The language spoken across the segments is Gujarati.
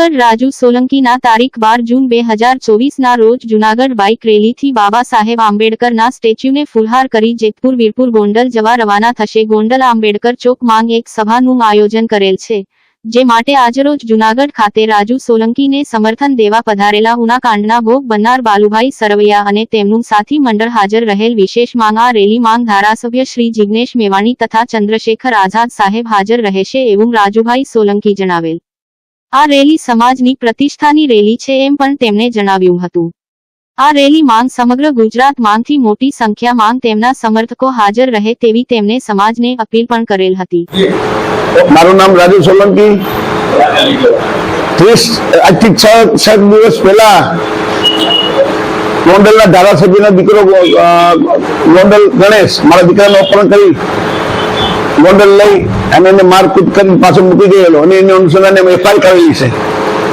જૂનાગઢ રાજુ સોલંકીના તારીખ 12 જૂન 2024ના રોજ જૂનાગઢ બાઇક રેલીથી બાબા સાહેબ આંબેડકરના સ્ટેચ્યુને ફુલહાર કરી જેતપુર વીરપુર ગોંડલ જવા રવાના થશે। ગોંડલ આંબેડકર ચોક માંગ એક સભાનું આયોજન કરેલ છે, જે માટે આજરોજ જૂનાગઢ ખાતે રાજુ સોલંકીને સમર્થન દેવા પધારેલા ઉનાકાંડના ભોગ બનનાર બાલુભાઈ સરવૈયા અને તેમનું સાથી મંડળ હાજર રહેલ। વિશેષ માંગ આ રેલી માંગ ધારાસભ્ય શ્રી જિગ્નેશ મેવાણી તથા ચંદ્રશેખર આઝાદ સાહેબ હાજર રહેશે એવું રાજુભાઈ સોલંકી જણાવેલ। આ રેલી સમાજની પ્રતિષ્ઠાની રેલી છે એમ પણ તેમણે જણાવ્યું હતું। આ રેલી માંગ સમગ્ર ગુજરાત માંગથી મોટી સંખ્યામાં તેમના સમર્થકો હાજર રહે તેવી તેમણે સમાજને અપીલ પણ કરેલ હતી। મારું નામ રાજુ સોલંકી। 6 દિવસ પહેલા ગોંડલના ધારાસભ્યનો દીકરો ગોંડલ ગણેશ મારા દીકરાનું અપહરણ કરી ગોંડલ લઈ અને એને મારકૂટ કરી પાછો મૂકી ગયેલો અને એની અનુસંધાને એફઆઈઆર કરેલી છે,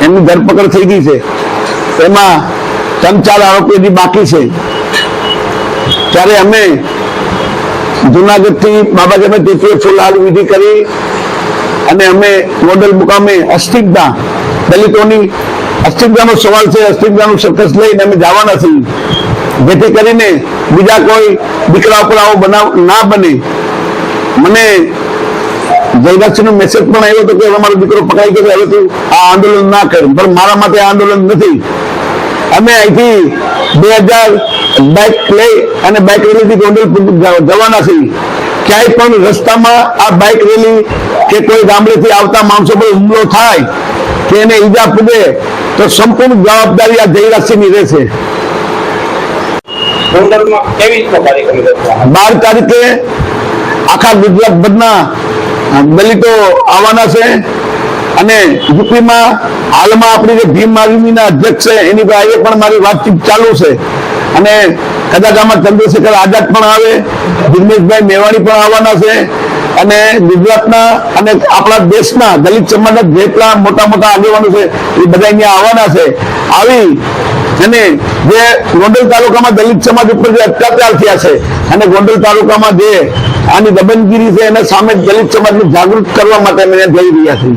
એમની ધરપકડ થઈ ગઈ છે। એમાં 3-4 આરોપીઓ હજી બાકી છે। ત્યારે અમે જુનાગઢથી બાબા સાહેબ તીર્થે ફૂલહાર વિધિ કરી અને અમે ગોંડલ મુકામે અસ્તિત્વતા દલિતોની અસ્તિત્વનો સવાલ છે, અસ્તિત્વનું સર્કસ લઈને અમે જવાના છીએ, જેથી કરીને બીજા કોઈ દીકરા ઉપર આવો બનાવ ના બને। મને જયરાજસિંહનો મેસેજ પણ આવ્યો હતો કે અમારો દીકરો પકડાઈ ગયો, હવે તું આ આંદોલન ના કર, પણ મારા માટે આ આંદોલન નથી। અમે અહીંથી 2000 બાઇક લઈ અને બાઇક રેલીથી ગોંડલ જવાના છીએ। ક્યાંય પણ રસ્તામાં આ બાઇક રેલી કે કોઈ ગામડેથી આવતા માણસો પર હુમલો થાય કે એને ઈજા પૂગે તો સંપૂર્ણ જવાબદારી આ જયરાજસિંહની રહેશે। 12 તારીખે આખા ગુજરાત ભરના દલિતો આવવાના છે અને યુપીમાં હાલમાં આપણી જે ભીમ આર્મીના અધ્યક્ષ છે એની પાસે પણ મારી વાતચીત ચાલુ છે અને કદાચ આમાં ચંદ્રશેખર આઝાદ પણ આવે, જિગ્નેશભાઈ મેવાણી પણ આવવાના છે અને ગુજરાતના અને આપણા દેશના દલિત સમાજના જેટલા મોટા મોટા આગેવાનો છે એ બધા અહીંયા આવવાના છે। આવી અને જે ગોંડલ તાલુકામાં દલિત સમાજ ઉપર જે અત્યાચાર થયા છે અને ગોંડલ તાલુકામાં જે આની દબનગીરી છે એના સામે દલિત સમાજને જાગૃત કરવા માટે અમે જઈ રહ્યા છીએ।